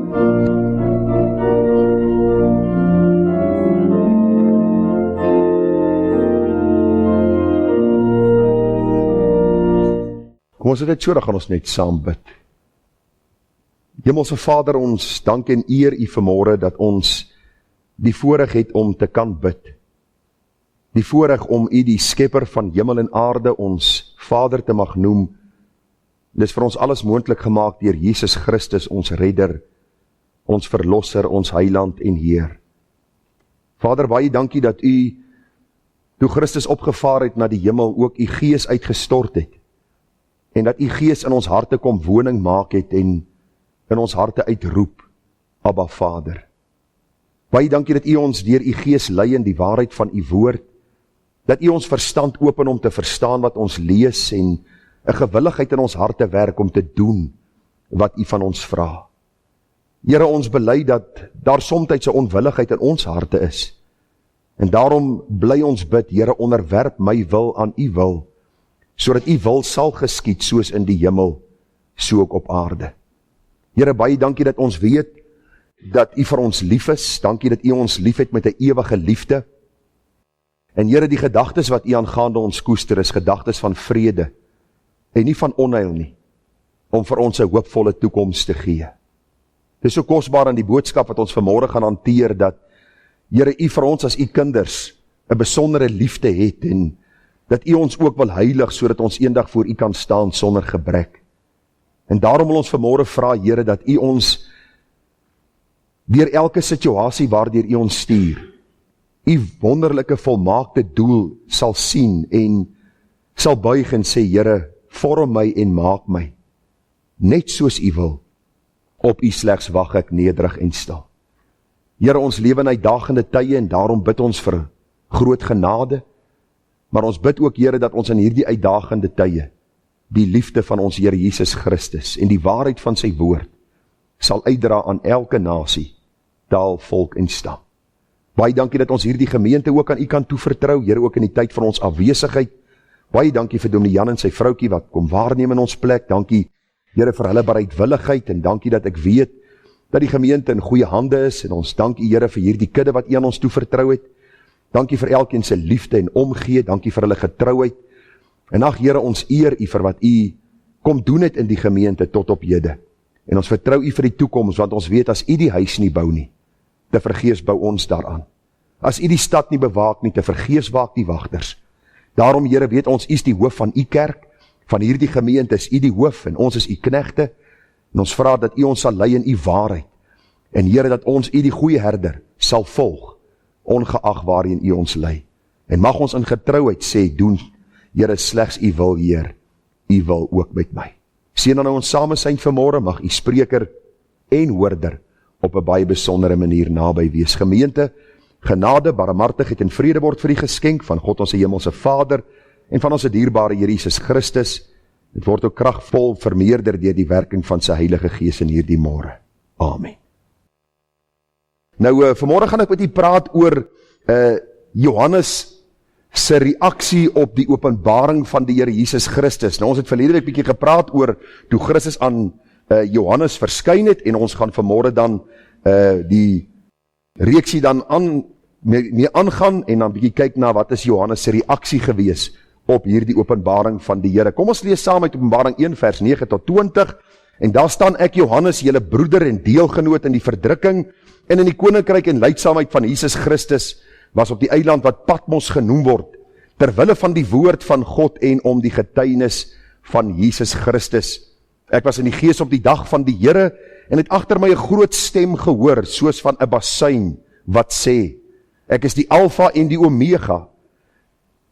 Kom ons dit so, dan gaan ons net saam bid. Hemelse Vader, ons dank en eer U vanmôre dat ons die voorreg het om te kan bid. Die voorreg om U die skepper van hemel en aarde ons Vader te mag noem. Dis vir ons alles moontlik gemaak deur Jesus Christus, ons redder, ons verlosser, ons heiland en Heer. Vader, baie dankie dat U, toe Christus opgevaar het na die hemel, ook U Gees uitgestort het. En dat U Gees in ons harte kom woning maak het en in ons harte uitroep, Abba Vader. Baie dankie dat U ons deur U Gees lei in die waarheid van U woord, dat U ons verstand open om te verstaan wat ons lees en 'n gewilligheid in ons harte werk om te doen wat U van ons vra. Here, ons bely dat daar soms 'n onwilligheid in ons harte is. En daarom bly ons bid, Here, onderwerp my wil aan U wil, sodat U wil sal geskied soos in die hemel, so ook op aarde. Here, baie dankie dat ons weet dat U vir ons lief is. Dankie dat U ons lief het met 'n ewige liefde. En Here, die gedagtes wat U aangaande ons koester is gedagtes van vrede en nie van onheil nie, om vir ons 'n hoopvolle toekoms te gee. Dit is so kosbaar aan die boodskap wat ons vanmôre gaan hanteer, dat Here, U vir ons as U kinders 'n besondere liefde het en dat U ons ook wil heilig, sodat ons eendag voor U kan staan sonder gebrek. En daarom wil ons vanmôre vra, Here, dat U ons deur elke situasie waardeur U ons stuur, U wonderlike volmaakte doel sal sien en sal buig en sê, Here, vorm my en maak my, net soos U wil. Op U slegs wag ek nederig en stil. Here, ons lewe in uitdagende tye en daarom bid ons vir groot genade, maar ons bid ook, Here, dat ons in hierdie uitdagende tye die liefde van ons Here Jesus Christus en die waarheid van sy woord sal uitdra aan elke nasie, taal, volk en stam. Baie dankie dat ons hierdie gemeente ook aan U kan toevertrou, Here, ook in die tyd van ons afwesigheid. Baie dankie vir Dominee Jan en sy vroutjie wat kom waarneem in ons plek. Dankie, Here, vir hulle bereidwilligheid en dankie dat ek weet dat die gemeente in goeie hande is en ons dank U, Here, vir hierdie kudde wat U aan ons toevertrou het. Dankie vir elkeen se liefde en omgee, dankie vir hulle getrouheid. En ag Here, ons eer U vir wat U kom doen het in die gemeente tot op hede. En ons vertrou U vir die toekoms, want ons weet as U die huis nie bou nie, te vergeefs bou ons daaraan. As U die stad nie bewaak nie, te vergeefs waak die wagters. Daarom, Here, weet ons, U is die hoof van U kerk, van hierdie gemeente is U die hoof en ons is U knegte. En ons vra dat U ons sal lei in U waarheid. En Here, dat ons U die goeie herder sal volg, ongeag waarheen U ons lei. En mag ons in getrouheid sê, doen, Here, slegs U wil, Heer, U wil ook met my. Seën dan ons samesyn vanmôre, mag U spreker en hoorder op 'n baie besondere manier naby wees. Gemeente, genade, barmhartigheid en vrede word vir U geskenk van God ons hemelse Vader en van ons dierbare Here Jesus Christus. Dit word ook kragvol vermeerder deur die werking van sy Heilige Gees in hierdie môre. Amen. Nou, vanmôre gaan ek met U praat oor Johannes se reaksie op die openbaring van die Here Jesus Christus. Nou, ons het verlede week bietjie gepraat oor toe Christus aan Johannes verskyn het en ons gaan vanmôre dan die reeksie dan mee aangaan en dan bietjie kyk na wat is Johannes se reaksie gewees op hierdie openbaring van die Here. Kom ons lees saam uit Openbaring 1 vers 9 tot 20 en daar staan ek Johannes, julle broeder en deelgenoot in die verdrukking en in die koninkryk en lydsaamheid van Jesus Christus, was op die eiland wat Patmos genoem word, terwille van die woord van God en om die getuienis van Jesus Christus. Ek was in die gees op die dag van die Here en het agter my 'n groot stem gehoor, soos van 'n basuin, wat sê, ek is die Alfa en die Omega,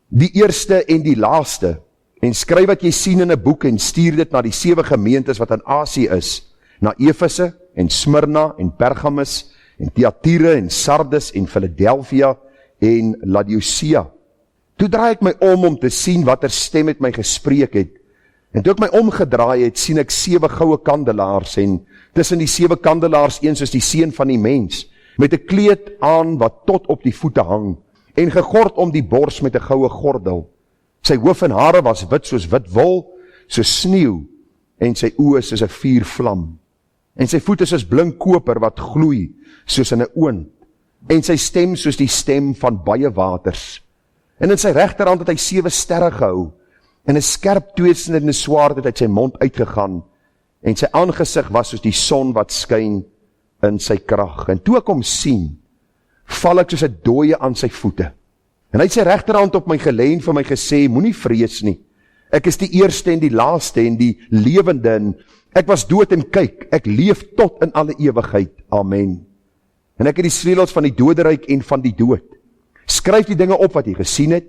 die eerste en die laaste, en skryf wat jy sien in 'n boek en stuur dit na die 7 gemeentes wat in Asië is, na Efese en Smyrna en Pergamus en Thyatira en Sardes en Philadelphia en Laodicea. Toe draai ek my om te sien watter stem met my gespreek het. En toe ek my omgedraai het, sien ek 7 goue kandelaars en tussen die 7 kandelaars een soos die seun van die mens, met 'n kleed aan wat tot op die voete hang en gegord om die bors met 'n goue gordel. Sy hoof en hare was wit soos wit wol, soos sneeu en sy oë soos 'n vuurvlam. En sy voete soos blink koper wat gloei, soos in 'n oond. En sy stem soos die stem van baie waters. En in sy regterhand het hy 7 sterre gehou, en 'n skerp tweesnydende swaard het uit sy mond uitgegaan, en sy aangesig was soos die son wat skyn in sy krag. En toe ek hom sien, val ek soos 'n dooie aan sy voete. En hy het sy regterhand op my gelê en vir my gesê, moenie vrees nie. Ek is die eerste en die laaste en die lewende, en ek was dood en kyk, ek leef tot in alle ewigheid. Amen. En ek het die sleutels van die doderyk en van die dood. Skryf die dinge op wat jy gesien het,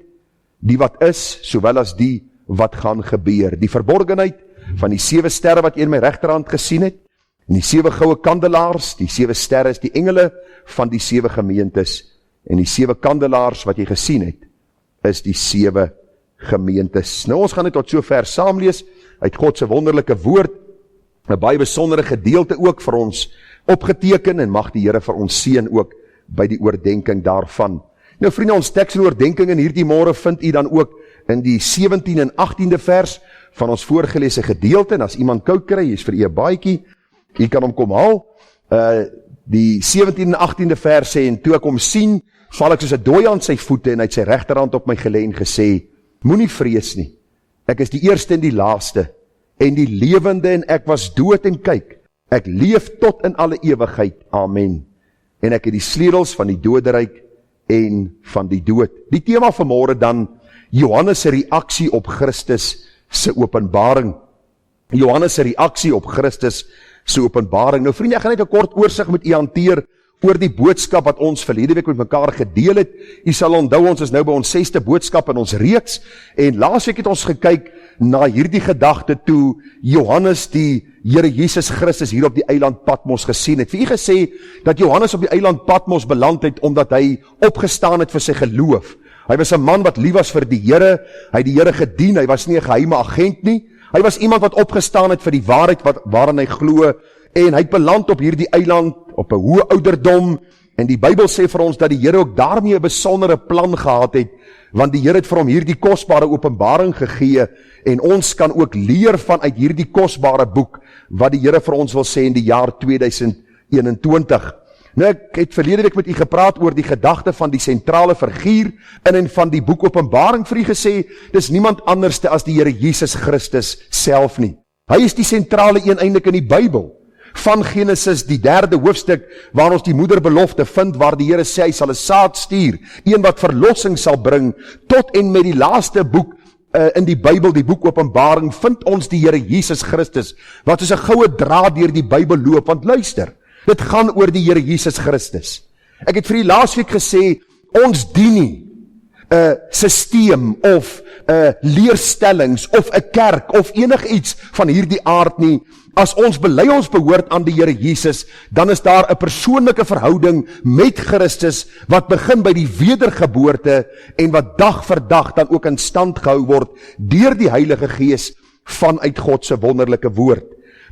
die wat is, sowel as die wat gaan gebeur. Die verborgenheid van die 7 sterre wat jy in my regterhand gesien het, en die 7 goue kandelaars, die 7 sterre is die engele van die 7 gemeentes, en die 7 kandelaars wat jy gesien het, is die 7 gemeentes. Nou ons gaan dit tot sover saam lees, uit God se wonderlike woord, 'n baie besondere gedeelte ook vir ons opgeteken, en mag die Here vir ons seën ook by die oordenking daarvan. Nou vriende, ons teks en oordenking in hierdie môre vind u dan ook in die 17 en 18de vers van ons voorgelese gedeelte, en as iemand koud kry, is vir u 'n baadjie, u kan hom kom haal. Die 17 en 18de vers sê, en toe ek hom sien, val ek soos 'n dooie aan sy voete, en hy het sy regterhand op my gelê en gesê, moenie vrees nie, ek is die eerste en die laaste, en die lewende, en ek was dood en kyk, ek leef tot in alle ewigheid. Amen. En ek het die sleutels van die doderyk en van die dood. Die tema vanmôre dan, Johannes se reaksie op Christus se openbaring. Johannes se reaksie op Christus se openbaring. Nou vriende, ek gaan net 'n kort oorsig met u hanteer oor die boodskap wat ons verlede week met mekaar gedeel het. U sal onthou, ons is nou by ons 6ste boodskap in ons reeks, en laasweek het ons gekyk na hierdie gedagte toe Johannes die Here Jesus Christus hier op die eiland Patmos gesien het. Vir u gesê dat Johannes op die eiland Patmos beland het omdat hy opgestaan het vir sy geloof. Hy was 'n man wat lief was vir die Here, hy het die Here gedien, hy was nie 'n geheime agent nie. Hy was iemand wat opgestaan het vir die waarheid waaraan hy glo, en hy het beland op hierdie eiland op 'n hoë ouderdom, en die Bybel sê vir ons dat die Here ook daarmee 'n besondere plan gehad het, want die Here het vir hom hierdie kosbare openbaring gegee, en ons kan ook leer vanuit hierdie kosbare boek, wat die Here vir ons wil sê in die jaar 2021. Nou, ek het verlede week met u gepraat oor die gedagte van die sentrale figuur in en van die boek Openbaring, vir u gesê, dis niemand anders as die Here Jesus Christus self nie. Hy is die sentrale een eintlik in die Bybel. Van Genesis, die 3de hoofstuk, waar ons die moederbelofte vind, waar die Here sê, hy sal 'n saad stuur, een wat verlossing sal bring, tot en met die laaste boek in die Bybel, die boek Openbaring, vind ons die Here Jesus Christus, wat soos 'n goue draad deur die Bybel loop, want luister, dit gaan oor die Here Jesus Christus. Ek het vir u laasweek gesê, ons dien nie 'n sisteem of leerstellings of 'n kerk of enigiets van hierdie aard nie. As ons bely ons behoort aan die Here Jesus, dan is daar 'n persoonlike verhouding met Christus wat begin by die wedergeboorte en wat dag vir dag dan ook in stand gehou word deur die Heilige Gees vanuit God se wonderlike woord.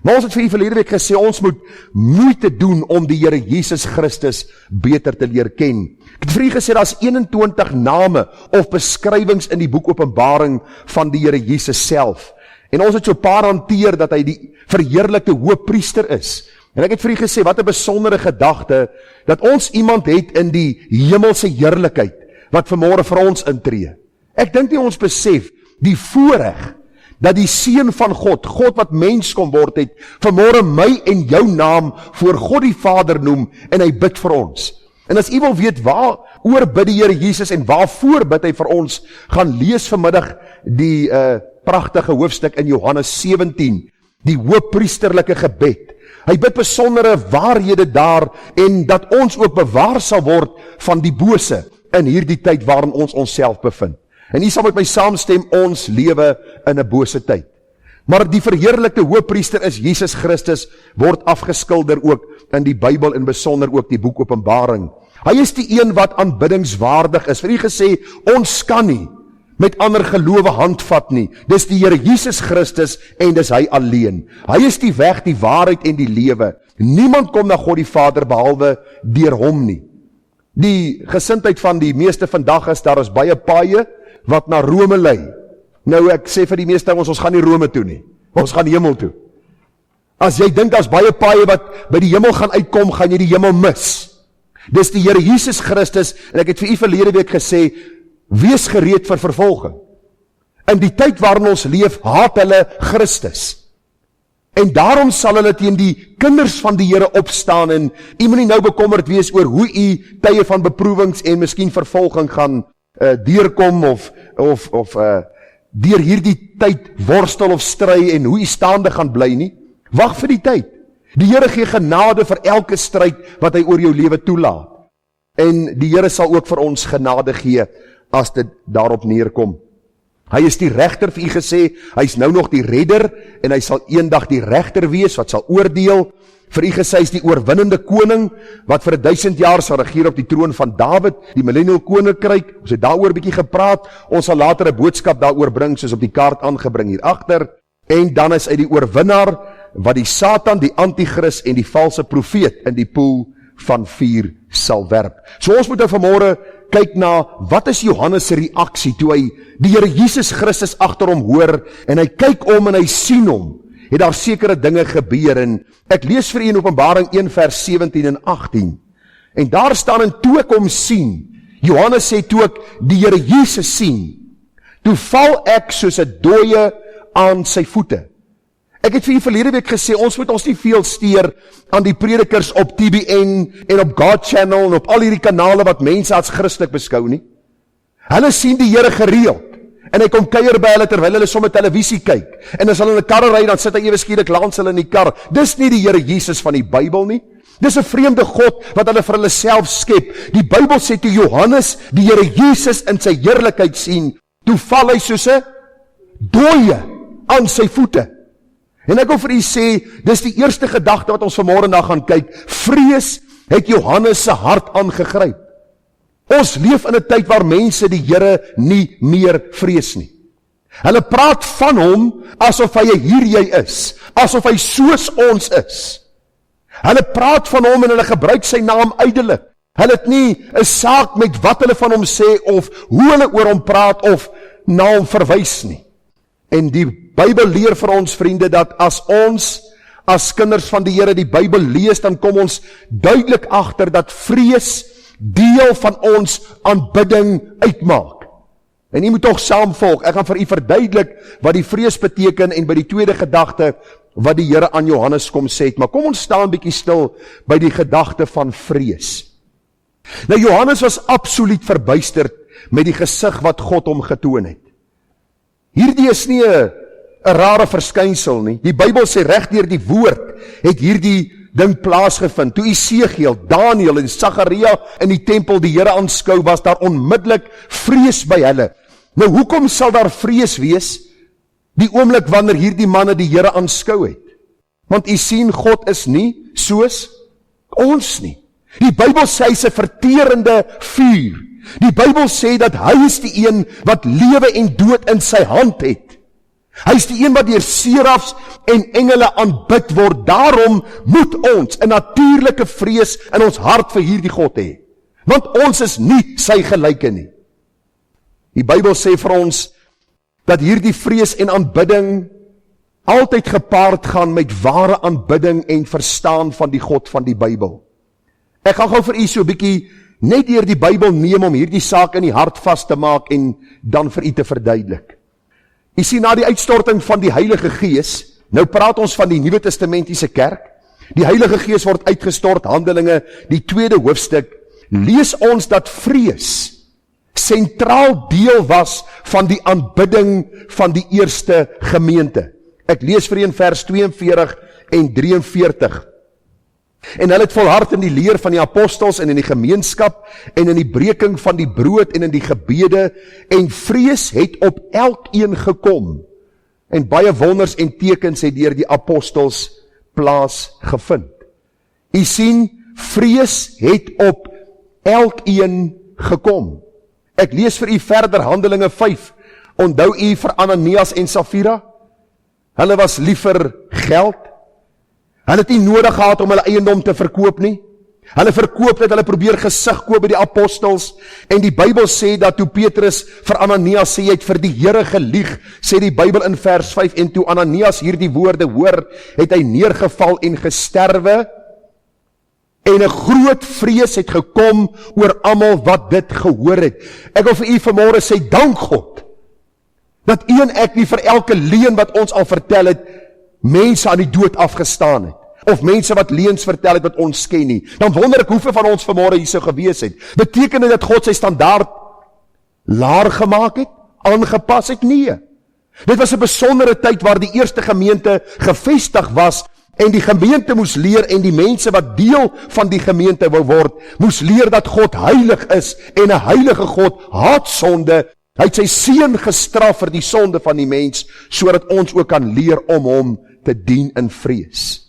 Maar ons het vir u verlede week gesê, ons moet moeite doen om die Here Jesus Christus beter te leer ken. Ek het vir u gesê, daar's 21 name of beskrywings in die boek Openbaring van die Here Jesus self. En ons het so 'n paar hanteer dat hy die verheerlikte hoëpriester is. En ek het vir u gesê, wat 'n besondere gedagte, dat ons iemand het in die hemelse heerlikheid, wat vanmôre vir ons intree. Ek dink nie ons besef die voorreg dat die Seun van God, God wat mens kom word het, vanmôre my en jou naam voor God die Vader noem, en hy bid vir ons. En as u wil weet waar oor bid die Here Jesus en waarvoor bid hy vir ons, gaan lees vanmiddag die pragtige hoofstuk in Johannes 17, die hoëpriesterlike gebed. Hy bid besondere waarhede daar, en dat ons ook bewaar sal word van die bose in hierdie tyd waarin ons onsself bevind. En u sal met my saamstem, ons lewe in 'n bose tyd. Maar die verheerlikte hoëpriester is Jesus Christus, word afgeskilder ook in die Bybel, en besonder ook die boek Openbaring. Hy is die een wat aanbiddingswaardig is. Vir u gesê, ons kan nie met ander gelowe handvat nie. Dis die Here Jesus Christus, en dis hy alleen. Hy is die weg, die waarheid en die lewe. Niemand kom na God die Vader behalwe deur hom nie. Die gesindheid van die meeste vandag is, daar is baie paaie wat na Rome lei. Nou ek sê vir die meeste ons gaan nie Rome toe nie. Ons gaan hemel toe. As jy dink daar's baie paaie wat by die hemel gaan uitkom, gaan jy die hemel mis. Dis die Here Jesus Christus, en ek het vir u verlede week gesê, wees gereed vir vervolging. In die tyd waarin ons leef, haat hulle Christus. En daarom sal hulle teen die kinders van die Here opstaan, en u moet nie nou bekommerd wees oor hoe u tye van beproewings en miskien vervolging gaan deurkom, of deur hierdie tyd worstel of stry, en hoe u staande gaan bly nie. Wag vir die tyd. Die Here gee genade vir elke stryd wat hy oor jou lewe toelaat. En die Here sal ook vir ons genade gee as dit daarop neerkom. Hy is die regter, vir u gesê, hy is nou nog die redder, en hy sal eendag die regter wees, wat sal oordeel. Vir u gesê, hy is die oorwinnende koning, wat vir 1000 jaar sal regeer op die troon van Dawid, die millennial koninkryk. Ons het daaroor 'n bietjie gepraat, ons sal later 'n boodskap daaroor bring, soos op die kaart aangebring hier agter. En dan is hy die oorwinnaar, wat die Satan, die antichrist en die valse profeet in die poel van vuur sal werp. So ons moet nou vanmôre kyk na, wat is Johannes se reaksie toe hy die Here Jesus Christus agter hom hoor, en hy kyk om en hy sien hom, het daar sekere dinge gebeur, en ek lees vir u in Openbaring 1 vers 17 en 18, en daar staan, en toe ek hom sien, Johannes sê, toe ek die Here Jesus sien, toe val ek soos 'n dooie aan sy voete. Ek het vir u verlede week gesê, ons moet ons nie veel steur aan die predikers op TBN en op God Channel en op al hierdie kanale wat mense as Christelik beskou nie. Hulle sien die Here gereeld, en hy kom kuier by hulle terwyl hulle sommer televisie kyk, en as hulle in 'n karre ry, dan sit hy ewe skielik langs hulle in die kar. Dis nie die Here Jesus van die Bybel nie. Dis 'n vreemde God wat hulle vir hulle self skep. Die Bybel sê toe Johannes die Here Jesus in sy heerlikheid sien, toe val hy soos 'n dooie aan sy voete. En ek wil vir u sê, dis die eerste gedagte wat ons vanmôre na gaan kyk. Vrees het Johannes se hart aangegryp. Ons leef in 'n tyd waar mense die Here nie meer vrees nie. Hulle praat van hom asof hy 'n hier jy is, asof hy soos ons is. Hulle praat van hom en hulle gebruik sy naam ydelik. Hulle het nie 'n saak met wat hulle van hom sê of hoe hulle oor hom praat of na hom verwys nie. En die Bybel leer vir ons, vriende, dat as ons as kinders van die Here die Bybel lees, dan kom ons duidelik agter dat vrees deel van ons aanbidding uitmaak. En u moet tog saamvolg. Ek gaan vir u verduidelik wat die vrees beteken, en by die tweede gedagte wat die Here aan Johannes kom sê het. Maar kom ons staan 'n bietjie stil by die gedagte van vrees. Nou Johannes was absoluut verbuisterd met die gesig wat God hom getoon het. Hierdie is nie 'n rare verskynsel nie. Die Bybel sê reg deur die woord het hierdie ding plaasgevind. Toe Esegiel, Daniël en Sagaria in die tempel die Here aanskou, was daar onmiddellik vrees by hulle. Nou hoekom sal daar vrees wees die oomblik wanneer hierdie manne die Here aanskou het? Want u sien, God is nie soos ons nie. Die Bybel sê hy is 'n verterende vuur. Die Bybel sê dat hy is die een wat lewe en dood in sy hand het. Hy is die een wat deur serafs en engele aanbid word. Daarom moet ons 'n natuurlike vrees in ons hart vir hierdie God hê. Want ons is nie sy gelyke nie. Die Bybel sê vir ons dat hierdie vrees en aanbidding altyd gepaard gaan met ware aanbidding en verstaan van die God van die Bybel. Ek gaan gou vir u so 'n bietjie net deur die Bybel neem om hierdie saak in die hart vas te maak en dan vir u te verduidelik. U sien, na die uitstorting van die Heilige Gees, nou praat ons van die Nuwe Testamentiese kerk, die Heilige Gees word uitgestort, Handelinge, die 2de hoofstuk, lees ons dat vrees sentraal deel was van die aanbidding van die eerste gemeente. Ek lees vir u in vers 42 en 43. En hulle het volhard in die leer van die apostels en in die gemeenskap en in die breking van die brood en in die gebede, en vrees het op elkeen gekom, en baie wonders en tekens het deur die apostels plaas gevind. U sien, vrees het op elkeen gekom. Ek lees vir u verder Handelinge 5. Onthou u vir Ananias en Safira? Hulle was lief vir geld. Hulle het nie nodig gehad om hulle eiendom te verkoop nie. Hulle verkoop dit, hulle probeer gesig koop by die apostels, en die Bybel sê dat toe Petrus vir Ananias sê, jy het vir die Here gelieg, sê die Bybel in vers 5, en toe Ananias hierdie woorde hoor, het hy neergeval en gesterwe, en 'n groot vrees het gekom oor almal wat dit gehoor het. Ek wil vir u vanmôre sê, dank God, dat u en ek nie vir elke leuen wat ons al vertel het, mense aan die dood afgestaan het, of mense wat leuns vertel het wat ons ken nie. Dan wonder ek hoeveel van ons vanmôre hier sou gewees het. Beteken dit dat God sy standaard laer gemaak het, aangepas het? Nee. Dit was 'n besondere tyd waar die eerste gemeente gevestig was, en die gemeente moes leer, en die mense wat deel van die gemeente wou word, moes leer dat God heilig is, en 'n heilige God haat sonde. Hy het sy seun gestraf vir die sonde van die mens, sodat ons ook kan leer om hom te dien in vrees.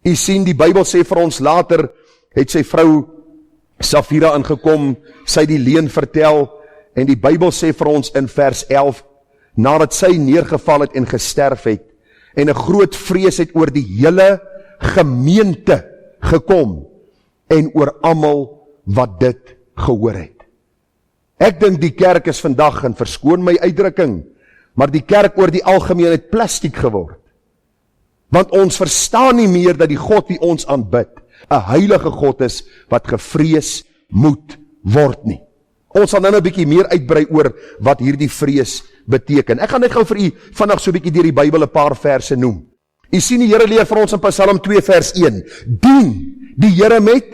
U sien, die Bybel sê vir ons later, het sy vrou Safira ingekom, sy die leuen vertel, en die Bybel sê vir ons in vers 11, nadat sy neergeval het en gesterf het, en 'n groot vrees het oor die hele gemeente gekom, en oor almal wat dit gehoor het. Ek dink die kerk is vandag, en verskoon my uitdrukking, maar die kerk oor die algemeen het plastiek geword. Want ons verstaan nie meer dat die God wie ons aanbid, 'n heilige God is, wat gevrees moet word nie. Ons sal nou 'n bietjie meer uitbrei oor wat hierdie vrees beteken. Ek gaan net gou vir u vandag so 'n bietjie deur die Bybel 'n paar verse noem. U sien die Here leer vir ons in Psalm 2 vers 1, dien die Here met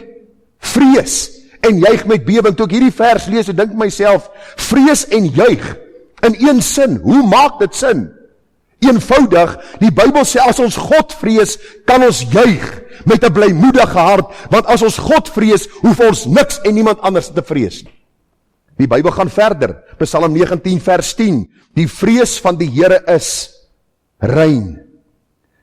vrees en juig met bewing. Toe ek hierdie vers lees, ek dink myself, vrees en juig in een sin, hoe maak dit sin? Eenvoudig, die Bybel sê as ons God vrees, kan ons juig met 'n blymoedige hart, want as ons God vrees, hoef ons niks en niemand anders te vrees nie. Die Bybel gaan verder, Psalm 19 vers 10, die vrees van die Here is rein.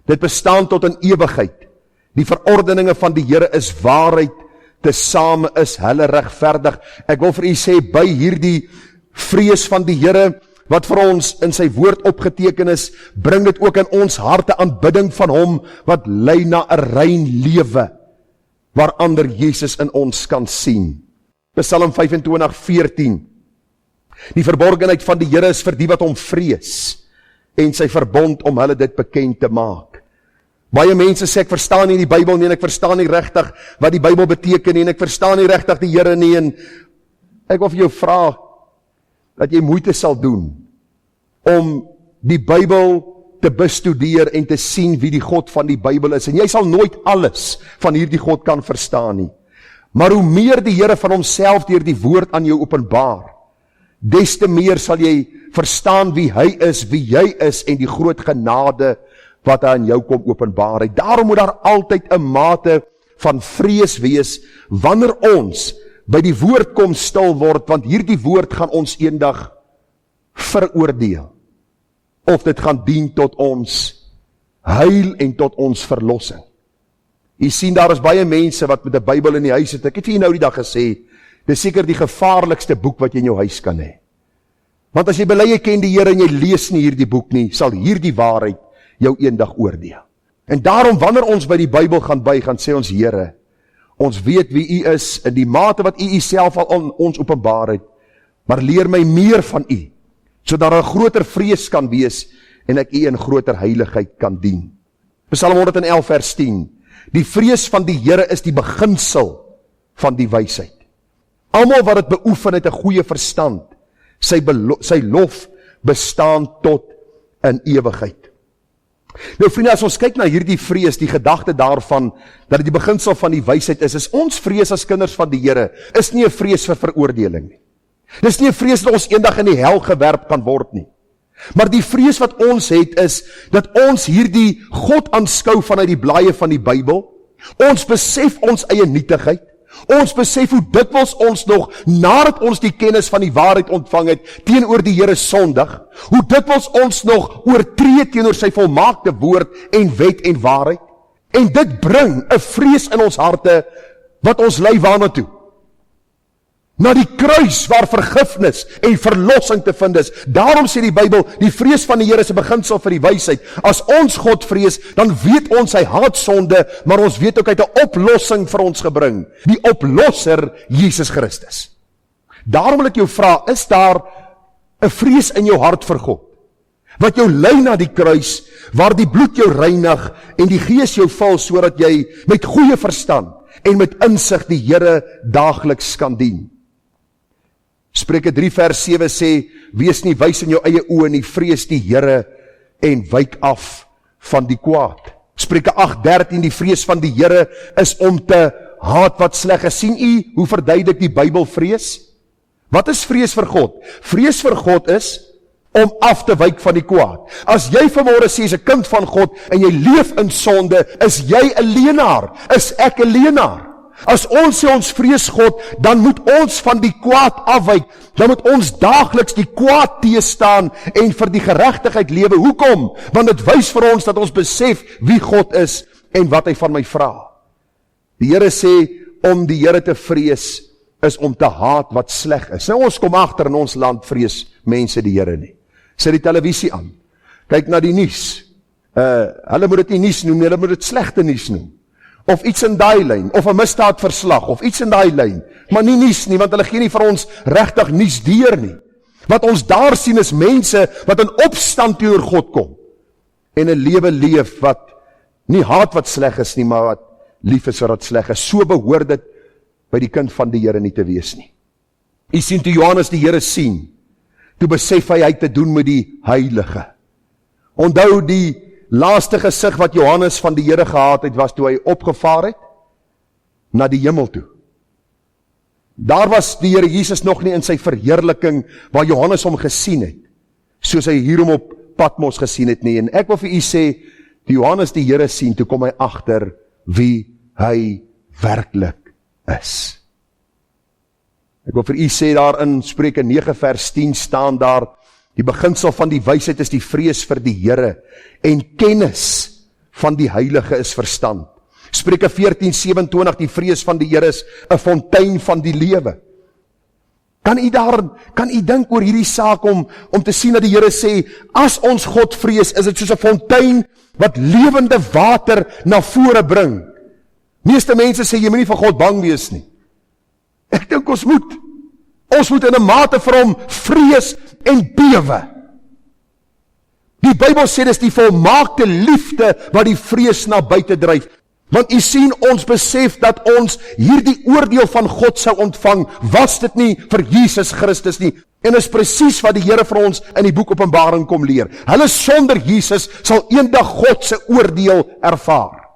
Dit bestaan tot in ewigheid. Die verordeninge van die Here is waarheid, tesame is hulle regverdig. Ek wil vir u sê, by hierdie vrees van die Here, wat vir ons in sy woord opgeteken is, bring dit ook in ons harte aanbidding van hom, wat lei na 'n rein lewe, waar ander Jesus in ons kan sien. Psalm 25:14, die verborgenheid van die Here is vir die wat hom vrees, en sy verbond om hulle dit bekend te maak. Baie mense sê, ek verstaan nie die Bybel nie, en ek verstaan nie regtig wat die Bybel beteken nie, en ek verstaan nie regtig die Here nie, en ek wil vir jou vra, dat jy moeite sal doen, om die Bybel te bestudeer, en te sien wie die God van die Bybel is, en jy sal nooit alles van hierdie God kan verstaan nie. Maar hoe meer die Here van homself deur die woord aan jou openbaar, des te meer sal jy verstaan wie hy is, wie jy is, en die groot genade wat hy aan jou kom openbaar het. Daarom moet daar altyd 'n mate van vrees wees, wanneer ons by die woord kom stil word, want hierdie woord gaan ons eendag veroordeel, of dit gaan dien tot ons heil en tot ons verlossing. U sien, daar is baie mense wat met 'n Bybel in die huis het. Ek het vir u nou die dag gesê, dis seker die gevaarlikste boek wat jy in jou huis kan hê. Want as jy bely jy ken die Here en jy lees nie hierdie boek nie, sal hierdie waarheid jou eendag oordeel. En daarom, wanneer ons by die Bybel gaan sê ons, Here, ons weet wie u is, in die mate wat u self al aan ons openbaar het, maar leer my meer van u, sodat daar 'n groter vrees kan wees, en ek u in groter heiligheid kan dien. Psalm 111 vers 10, die vrees van die Here is die beginsel van die wysheid. Almal wat dit beoefen het 'n goeie verstand, sy lof bestaan tot in ewigheid. Nou vriende, as ons kyk na hierdie vrees, die gedagte daarvan, dat dit die beginsel van die wysheid is ons vrees as kinders van die Here, is nie 'n vrees vir veroordeling nie. Dis nie 'n vrees dat ons eendag in die hel gewerp kan word nie. Maar die vrees wat ons het is, dat ons hierdie God aanskou vanuit die blaaie van die Bybel, ons besef ons eie nietigheid, ons besef hoe dikwels ons nog, nadat ons die kennis van die waarheid ontvang het, teenoor die Here sondig, hoe dikwels ons nog oortree teenoor sy volmaakte woord en wet en waarheid, en dit bring 'n vrees in ons harte, wat ons lei waarna toe? Na die kruis waar vergifnis en verlossing te vind is. Daarom sê die Bybel, die vrees van die Here is 'n beginsel vir die wysheid. As ons God vrees, dan weet ons hy haat sonde, maar ons weet ook hy het 'n oplossing vir ons gebring. Die oplosser, Jesus Christus. Daarom wil ek jou vra, is daar 'n vrees in jou hart vir God? Wat jou lei na die kruis, waar die bloed jou reinig en die Gees jou vul, sodat jy met goeie verstand en met insig die Here daagliks kan dien. Spreuke 3 vers 7 sê, wees nie wys in jou eie oë nie, vrees die Here en wyk af van die kwaad. Spreuke 8:13, die vrees van die Here is om te haat wat sleg is. Sien u hoe verduidelik die Bybel vrees? Wat is vrees vir God? Vrees vir God is om af te wyk van die kwaad. As jy vanmôre sê, is 'n kind van God, en jy leef in sonde, is jy 'n leenaar, is ek 'n leenaar. As ons sê ons vrees God, dan moet ons van die kwaad afwyk, dan moet ons daagliks die kwaad teëstaan en vir die geregtigheid lewe. Hoekom? Want dit wys vir ons dat ons besef wie God is en wat hy van my vra. Die Here sê, om die Here te vrees, is om te haat wat sleg is. Nou ons kom agter in ons land vrees mense die Here nie. Sit die televisie aan, kyk na die nuus. Hulle moet dit nie nuus noem, hulle moet dit slegte nuus noem. Of iets in daai lyn, of 'n misdaadverslag, of iets in daai lyn. Maar nie nuus nie, want hulle gee nie vir ons regtig nuus deur nie. Wat ons daar sien is mense wat in opstand teenoor God kom. En 'n lewe leef wat nie haat wat sleg is nie, maar wat lief is vir wat sleg is. So behoort dit by die kind van die Here nie te wees nie. U sien, toe Johannes die Here sien, toe besef hy te doen met die heilige. Onthou die laaste gesig wat Johannes van die Here gehad het, was toe hy opgevaar het na die hemel toe. Daar was die Here Jesus nog nie in sy verheerliking, waar Johannes hom gesien het, soos hy hier hom op Patmos gesien het nie. En ek wil vir u sê, toe Johannes die Here sien, toe kom hy agter wie hy werklik is. Ek wil vir u sê, daar in Spreuke 9 vers 10 staan daar, die beginsel van die wysheid is die vrees vir die Here, en kennis van die heilige is verstand. Spreuke 14:27, die vrees van die Here is 'n fontein van die lewe. Kan u dink oor hierdie saak om te sien dat die Here sê, as ons God vrees, is dit soos 'n fontein wat lewende water na vore bring. Meeste mense sê, jy moet nie vir God bang wees nie. Ek dink ons moet in 'n mate vir hom vrees en bewe. Die Bybel sê dis die volmaakte liefde wat die vrees na buite dryf. Want u sien, ons besef dat ons hierdie oordeel van God sou ontvang, was dit nie vir Jesus Christus nie. En is presies wat die Here vir ons in die boek Openbaring kom leer. Hulle sonder Jesus sal eendag God se oordeel ervaar.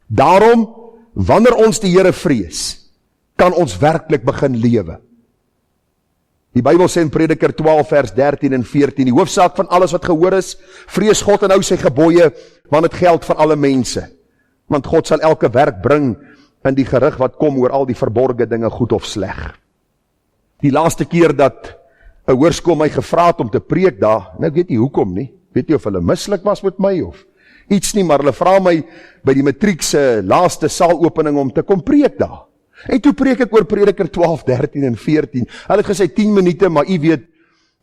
Daarom, wanneer ons die Here vrees, kan ons werklik begin lewe. Die Bybel sê in Prediker 12 vers 13 en 14, die hoofsaak van alles wat gehoor is, vrees God en hou sy gebooie, want dit geld vir alle mense. Want God sal elke werk bring in die gerig wat kom oor al die verborgde dinge, goed of sleg. Die laaste keer dat 'n hoërskool my gevra het om te preek daar, nou ek weet nie hoekom nie, weet nie of hulle mislik was met my of iets nie, maar hulle vra my by die matriek se laaste saalopening om te kom preek daar. En toe preek ek oor Prediker 12, 13 en 14. Hulle het gesê 10 minute, maar u weet,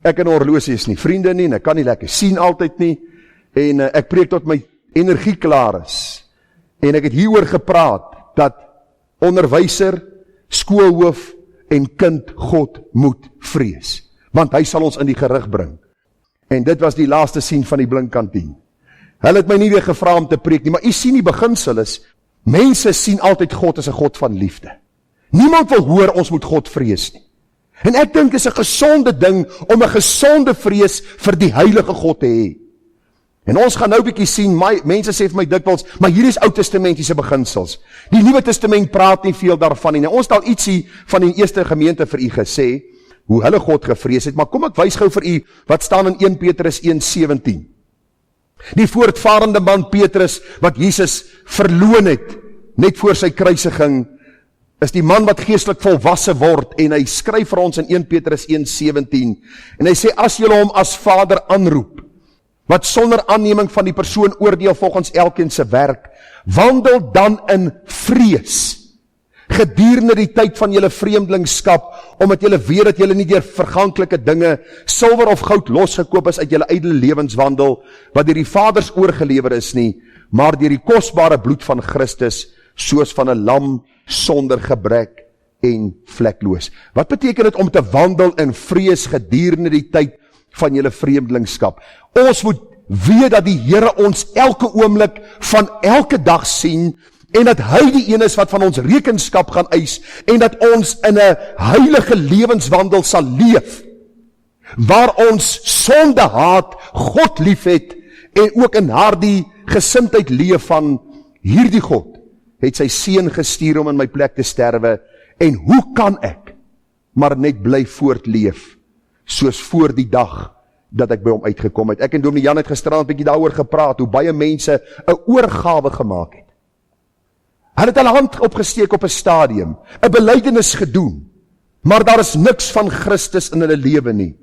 ek en horlosie is nie vriende nie, en ek kan nie lekker sien altyd nie, en ek preek tot my energie klaar is. En ek het hieroor gepraat, dat onderwyser, skoolhoof en kind God moet vrees, want hy sal ons in die gerig bring. En dit was die laaste sien van die Blinkkantien. Hulle het my nie weer gevra om te preek nie, maar u sien die beginsel is, mense sien altyd God as 'n God van liefde. Niemand wil hoor ons moet God vrees nie. En ek dink is 'n gesonde ding om 'n gesonde vrees vir die heilige God te hê. En ons gaan nou bietjie sien, mense sê vir my dikwels, maar hier is Ou Testamentiese beginsels. Die Nuwe Testament praat nie veel daarvan nie. Nou, ons het al ietsie van die eerste gemeente vir u gesê, hoe hulle God gevrees het, maar kom ek wys gou vir u wat staan in 1 Petrus 1:17. Die voortvarende man Petrus, wat Jesus verloon het, net voor sy kruisiging, is die man wat geestelik volwasse word, en hy skryf vir ons in 1 Petrus 1:17, en hy sê, as julle hom as Vader aanroep, wat sonder aanneming van die persoon oordeel volgens elkeen se werk, wandel dan in vrees, gedurende die tyd van julle vreemdelingskap, omdat julle weet dat julle nie deur verganklike dinge, silwer of goud losgekoop is uit julle ydelle lewenswandel, wat deur die Vaders oorgelewer is nie, maar deur die kosbare bloed van Christus, soos van 'n lam sonder gebrek en vlekloos. Wat beteken dit om te wandel in vrees gedurende die tyd van julle vreemdelingskap? Ons moet weet dat die Here ons elke oomblik van elke dag sien, en dat hy die een is wat van ons rekenskap gaan eis, en dat ons in 'n heilige lewenswandel sal leef, waar ons sonde haat, God liefhet, en ook in daardie gesindheid leef van hierdie God, het sy seun gestuur om in my plek te sterwe, en hoe kan ek maar net bly voortleef, soos voor die dag dat ek by hom uitgekom het. Ek en Dominee Jan het gisterand 'n bietjie daaroor gepraat, hoe baie mense 'n oorgawe gemaak het. Hulle het hulle hand opgesteek op 'n stadium, 'n belydenis gedoen, maar daar is niks van Christus in hulle lewe nie.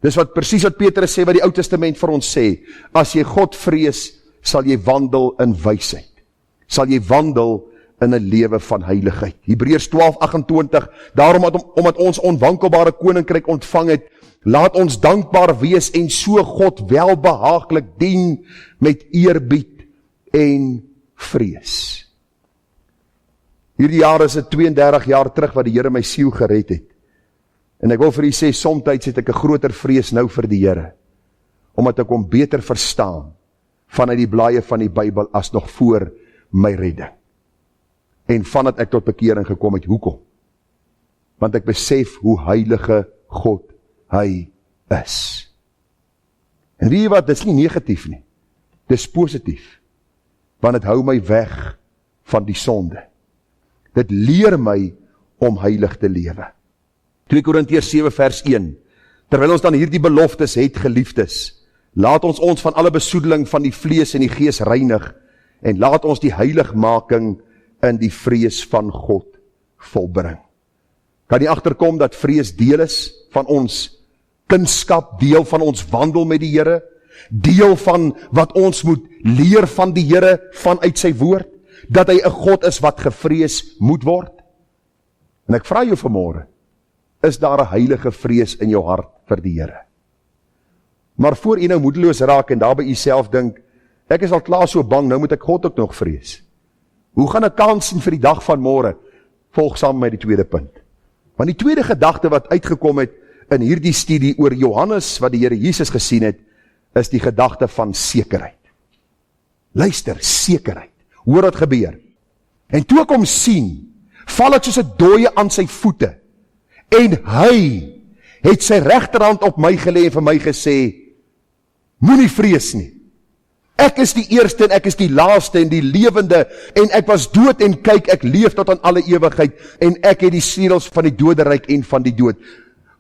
Dis presies wat Petrus sê, wat die Ou Testament vir ons sê, as jy God vrees, sal jy wandel in wysheid, sal jy wandel in 'n lewe van heiligheid. Hebreërs 12:28, daarom omdat ons onwankelbare koninkryk ontvang het, laat ons dankbaar wees en so God welbehaaglik dien met eerbied en vrees. Hierdie jaar is dit 32 jaar terug wat die Here my siel gered het. En ek wil vir u sê, soms het ek 'n groter vrees nou vir die Here, omdat ek hom beter verstaan vanuit die blaaie van die Bybel as nog voor my redding. En vandat ek tot bekering gekom het, hoekom? Want ek besef hoe heilige God hy is. En weet jy wat, dit is nie negatief nie, dit is positief, want het hou my weg van die sonde. Dit leer my om heilig te lewe. 2 Korintiërs 7 vers 1, terwyl ons dan hierdie beloftes het, geliefdes, laat ons van alle besoedeling van die vlees en die gees reinig, en laat ons die heiligmaking in die vrees van God volbring. Kan jy agterkom dat vrees deel is van ons kunskap, deel van ons wandel met die Here, deel van wat ons moet leer van die Here vanuit sy woord, dat hy 'n God is wat gevrees moet word? En ek vra jou vanmôre, is daar 'n heilige vrees in jou hart vir die Here? Maar voor jy nou moedeloos raak en daar by jouself dink, ek is al klaar so bang, nou moet ek God ook nog vrees. Hoe gaan ek kans sien vir die dag van môre? Volg saam met die tweede punt. Want die tweede gedagte wat uitgekom het in hierdie studie oor Johannes wat die Here Jesus gesien het, is die gedagte van sekerheid. Luister, sekerheid. Hoor wat gebeur. En toe ek hom sien, val ek soos 'n dooie aan sy voete. En hy het sy regterhand op my gelê en vir my gesê, moenie vrees nie. Ek is die eerste en ek is die laaste en die lewende, en ek was dood en kyk, ek leef tot aan alle ewigheid, en ek het die sleutels van die doderyk en van die dood.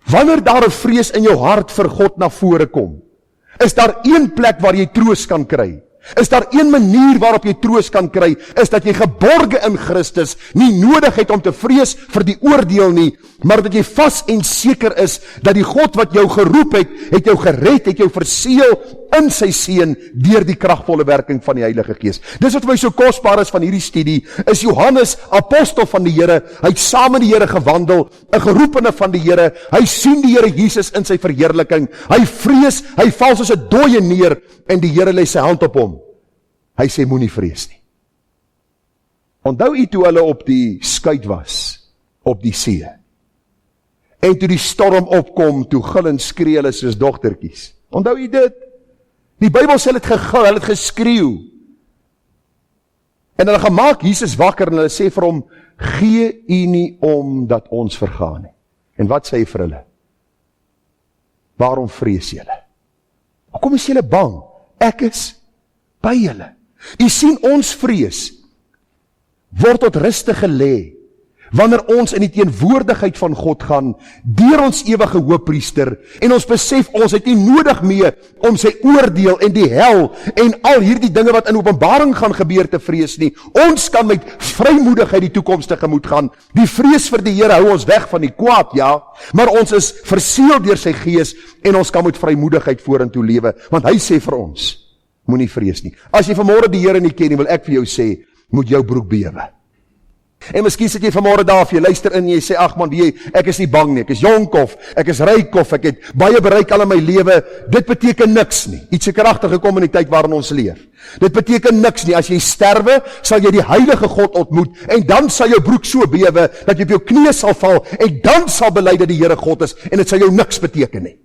Wanneer daar 'n vrees in jou hart vir God na vore kom, is daar een plek waar jy troos kan kry. Is daar een manier waarop jy troos kan kry, is dat jy geborge in Christus nie nodig het om te vrees vir die oordeel nie, maar dat jy vas en seker is, dat die God wat jou geroep het jou gered, het jou verseël in sy seun, deur die kragvolle werking van die Heilige Gees. Dis wat vir my so kosbaar is van hierdie studie, is Johannes, apostel van die Here, hy het saam met die Here gewandel, 'n geroepene van die Here, hy sien die Here Jesus in sy verheerliking, hy vrees, hy val soos 'n dooie neer, en die Here lê sy hand op hom. Hy sê, moenie vrees nie. Onthou u toe hulle op die skuit was, op die see, en toe die storm opkom, toe gil en skree hulle soos dogtertjies. Onthou u dit? Die Bybel sê hulle het gegil, hulle het geskreeu. En hulle gemaak Jesus wakker, en hulle sê vir hom, gee u nie om dat ons vergaan nie. En wat sê hy vir hulle? Waarom vrees julle? Hoekom is julle bang? Ek is by julle. U sien, ons vrees word tot ruste gelê wanneer ons in die teenwoordigheid van God gaan, deur ons ewige hoëpriester, en ons besef ons het nie nodig meer om sy oordeel en die hel en al hierdie dinge wat in Openbaring gaan gebeur te vrees nie. Ons kan met vrymoedigheid die toekoms tegemoet gaan. Die vrees vir die Here hou ons weg van die kwaad, ja, maar ons is verseël deur sy Gees en ons kan met vrymoedigheid vorentoe lewe, want hy sê vir ons, moenie vrees nie. As jy vanmôre die Here nie ken nie, wil ek vir jou sê, moet jou broek bewe. En miskien sit jy vanmôre daar of jy luister in en jy sê, ag man, ek is nie bang nie, ek is jonk of ek is ryk of ek het baie bereik al in my lewe. Dit beteken niks nie. Iets het kragtig gekom in die tyd waarin ons leef. Dit beteken niks nie. As jy sterwe, sal jy die heilige God ontmoet en dan sal jou broek so bewe dat jy op jou knieë sal val en dan sal bely dat die Here God is en dit sal jou niks beteken nie.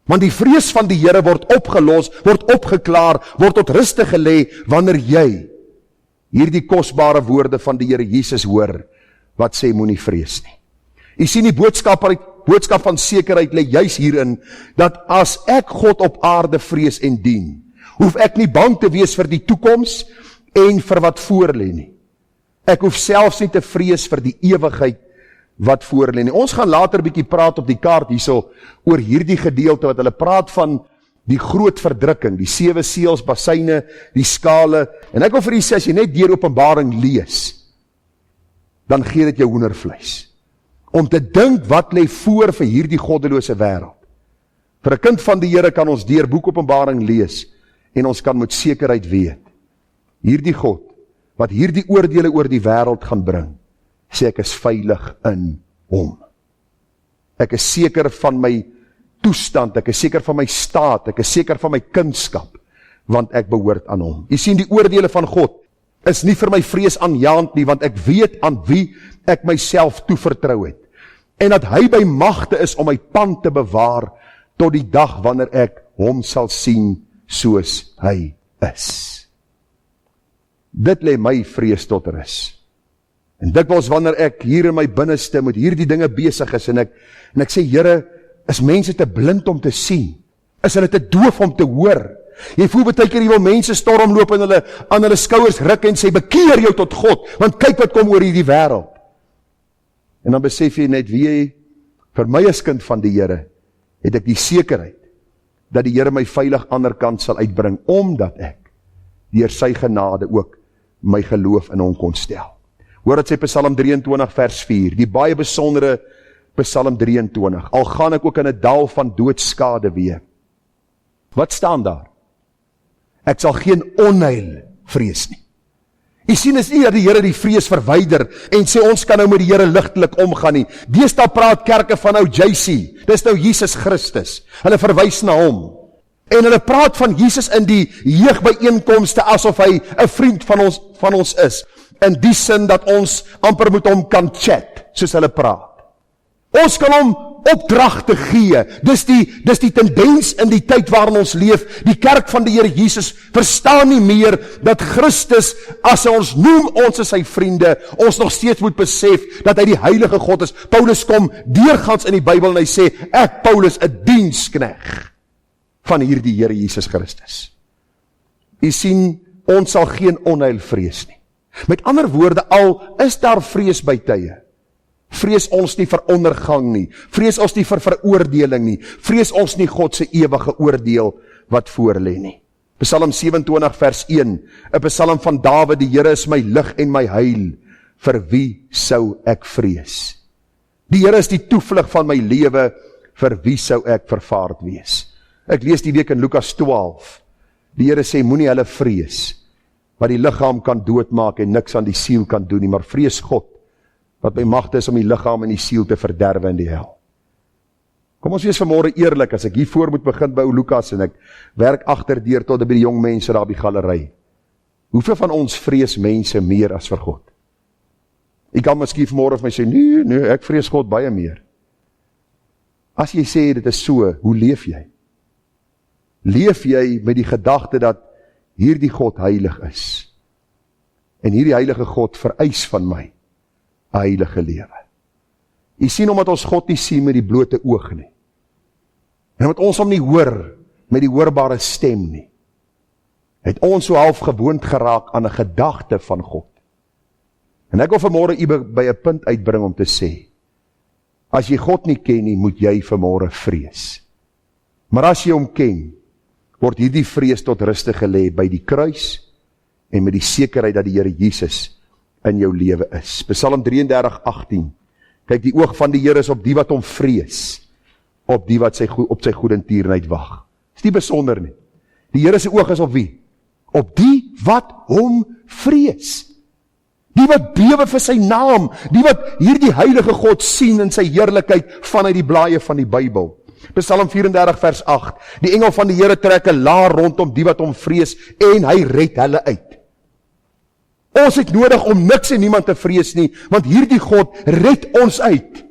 Want die vrees van die Here word opgelos, word opgeklaar, word tot ruste gelê wanneer jy hierdie kosbare woorde van die Here Jesus hoor, wat sê moenie vrees nie. Jy sien die boodskap van sekerheid lê juis hierin, dat as ek God op aarde vrees en dien, hoef ek nie bang te wees vir die toekoms en vir wat voorlê nie. Ek hoef selfs nie te vrees vir die ewigheid wat voorlê nie. Ons gaan later 'n bietjie praat op die kaart hierso oor hierdie gedeelte wat hulle praat van die groot verdrukking, die 7 seels, basyne, die skale, en ek wil vir u sê, as jy net deur Openbaring lees, dan gee dit jou hoendervleis, om te dink wat lê voor vir hierdie goddelose wêreld. Vir 'n kind van die Here kan ons deur boek Openbaring lees, en ons kan met sekerheid weet, hierdie God, wat hierdie oordeele oor die wêreld gaan bring, sê ek is veilig in hom. Ek is seker van my toestand, ek is seker van my staat, ek is seker van my kindskap, want ek behoort aan hom. Jy sien, die oordeele van God is nie vir my vrees aanjaend nie, want ek weet aan wie ek myself toevertrou het, en dat hy by magte is om my pand te bewaar, tot die dag wanneer ek hom sal sien soos hy is. Dit lê my vrees tot rus. En dikwels wanneer ek hier in my binneste met hierdie dinge besig is, en ek sê, Here, is mense te blind om te sien? Is hulle te doof om te hoor? Jy voel baie keer jy wil mense stormloop en hulle aan hulle skouers ruk en sê, bekeer jou tot God, want kyk wat kom oor hierdie wêreld. En dan besef jy net, wie vir my as kind van die Here, het ek die sekerheid, dat die Here my veilig ander kant sal uitbring, omdat ek, deur sy genade ook, my geloof in hom kon stel. Hoor dit sê Psalm 23 vers 4, die baie besondere Psalm 23, al gaan ek ook in 'n dal van doodskade wee. Wat staan daar? Ek sal geen onheil vrees nie. Jy sien, is nie dat die Here die vrees verwyder en sê ons kan nou met die Here ligtelik omgaan nie. Deesdae praat kerke van nou JC, dis nou Jesus Christus. Hulle verwys na hom. En hulle praat van Jesus in die jeugbyeenkomste asof hy 'n vriend van ons is. In die sin dat ons amper met hom kan chat, soos hulle praat. Ons kan hom opdragte gee. Dis die tendens in die tyd waarin ons leef. Die kerk van die Here Jesus verstaan nie meer dat Christus, as hy ons noem, ons is sy vriende, ons nog steeds moet besef dat hy die heilige God is. Paulus kom deurgangs in die Bybel en hy sê, ek Paulus, 'n dienskneg van hierdie Here Jesus Christus. U sien, ons sal geen onheil vrees nie. Met ander woorde, al is daar vrees by tye, vrees ons nie vir ondergang nie, vrees ons nie vir veroordeling nie, vrees ons nie God se ewige oordeel wat voorlê nie. Psalm 27 vers 1, 'n psalm van Dawid, die Here is my lig en my heil, vir wie sou ek vrees? Die Here is die toevlug van my lewe, vir wie sou ek vervaard wees? Ek lees die week in Lukas 12, die Here sê, moenie hulle vrees, wat die liggaam kan doodmaak en niks aan die siel kan doen nie, maar vrees God, wat by magte is om die liggaam en die siel te verderwe in die hel. Kom ons wees vanmôre eerlik, as ek hiervoor moet begin by Lukas, en ek werk agterdeur tot by die jong mense daar op die galery. Hoeveel van ons vrees mense meer as vir God? Ek kan miskien vanmôre vir my sê, nee, ek vrees God baie meer. As jy sê, dit is so, hoe leef jy? Leef jy met die gedagte dat hierdie God heilig is, en hierdie heilige God vereis van my heilige lewe. Jy sien, omdat ons God nie sien met die blote oog nie, en omdat ons hom nie hoor met die hoorbare stem nie, het ons so half gewoond geraak aan 'n gedagte van God. En ek wil vanmôre u by 'n punt uitbring om te sê, as jy God nie ken nie, moet jy vanmôre vrees. Maar as jy hom ken, word hierdie vrees tot ruste gelê by die kruis, en met die sekerheid dat die Here Jesus in jou lewe is. Psalm 33:18, kyk, die oog van die Here is op die wat hom vrees, op die wat op sy goedertierenheid wag. Is nie besonder nie. Die Here se oog is op wie? Op die wat hom vrees. Die wat bewe vir sy naam, die wat hierdie heilige God sien in sy heerlikheid vanuit die blaaie van die Bybel. Psalm 34 vers 8, die engel van die Here trek 'n laar rondom die wat hom vrees en hy red hulle uit. Ons het nodig om niks en niemand te vrees nie, want hierdie God red ons uit.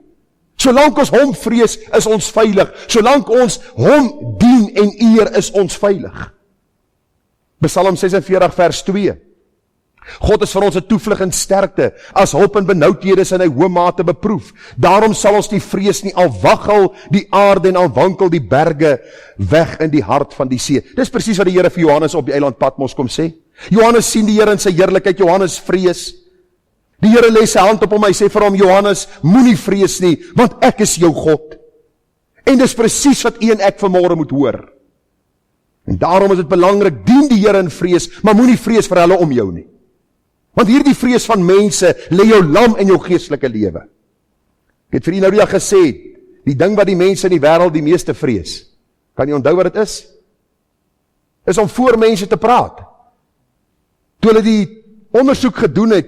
Solank ons hom vrees, is ons veilig. Solank ons hom dien en eer, is ons veilig. Psalm 46 vers 2. God is vir ons 'n toevlug en sterkte, as hulp in benoudhede is in hy hoë mate beproef. Daarom sal ons nie vrees nie, al waggel die aarde en al wankel die berge weg in die hart van die see. Dis presies wat die Here vir Johannes op die eiland Patmos kom sê. Johannes sien die Here in sy heerlikheid, Johannes vrees. Die Here lê sy hand op hom, hy sê vir hom, Johannes, moenie vrees nie, want ek is jou God. En dis presies wat u en ek vanmôre moet hoor. En daarom is dit belangrik, dien die Here in vrees, maar moenie vrees vir hulle om jou nie. Want hierdie vrees van mense lê jou lam in jou geestelike lewe. Ek het vir u nou die dag gesê, die ding wat die mense in die wêreld die meeste vrees, kan jy onthou wat dit is om voor mense te praat. Toe hulle die ondersoek gedoen het,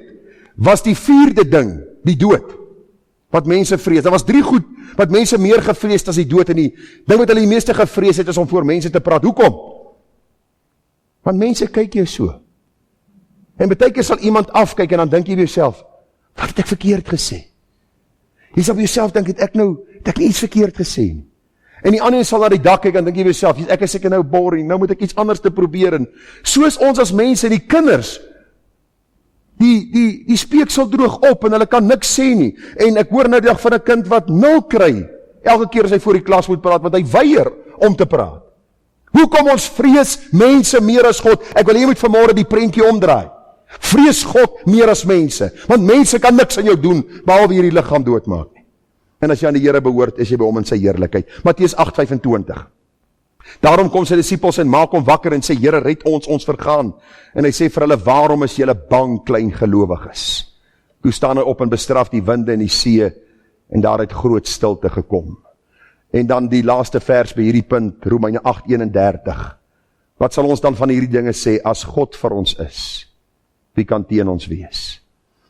was die 4de ding, die dood, wat mense vrees. Daar was 3 goed, wat mense meer gevrees as die dood, en die ding wat hulle die meeste gevrees het, is om voor mense te praat. Hoekom? Want mense kyk jou so. En baie keer sal iemand afkyk, en dan dink jy by jouself, wat het ek verkeerd gesê? Jy sal by jouself dink, het ek nie iets verkeerd gesê nie. En die ander sal na die dak kyk, en dink jy by jouself, ek is seker nou boring, nou moet ek iets anders te probeer, en soos ons as mense, die kinders, die speeksel droog op, en hulle kan niks sê nie, en ek hoor nou die dag van 'n kind wat 0 kry, elke keer as hy voor die klas moet praat, want hy weier om te praat. Hoekom ons vrees mense meer as God? Ek wil jy moet vanmôre die prentjie omdraai. Vrees God meer as mense, want mense kan niks aan jou doen, behalwe hierdie liggaam doodmaak nie. En as jy aan die Here behoort, is jy by hom in sy heerlikheid. Matteus 8:25. Daarom kom sy disippels en maak hom wakker en sê, Here, red ons vergaan. En hy sê vir hulle, waarom is julle bang, klein gelowiges? Toe staan hy op en bestraf die winde en die see, en daar het groot stilte gekom. En dan die laaste vers by hierdie punt, Romeine 8:31. Wat sal ons dan van hierdie dinge sê, as God vir ons is? Wie kan teen ons wees?